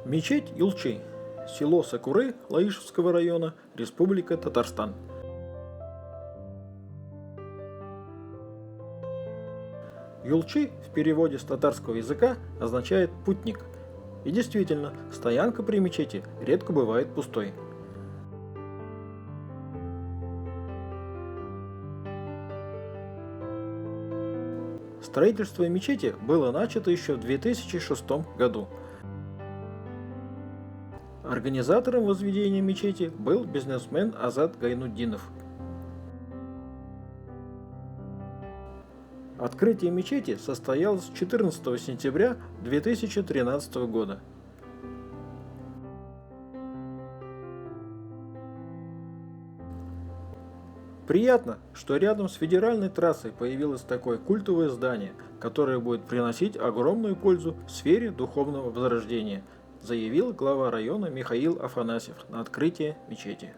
Мечеть Юлчи. Село Сакуры Лаишевского района, Республика Татарстан. Юлчи в переводе с татарского языка означает «путник». И действительно, стоянка при мечети редко бывает пустой. Строительство мечети было начато еще в 2006 году. Организатором возведения мечети был бизнесмен Азат Гайнутдинов. Открытие мечети состоялось 14 сентября 2013 года. Приятно, что рядом с федеральной трассой появилось такое культовое здание, которое будет приносить огромную пользу в сфере духовного возрождения, заявил глава района Михаил Афанасьев на открытии мечети.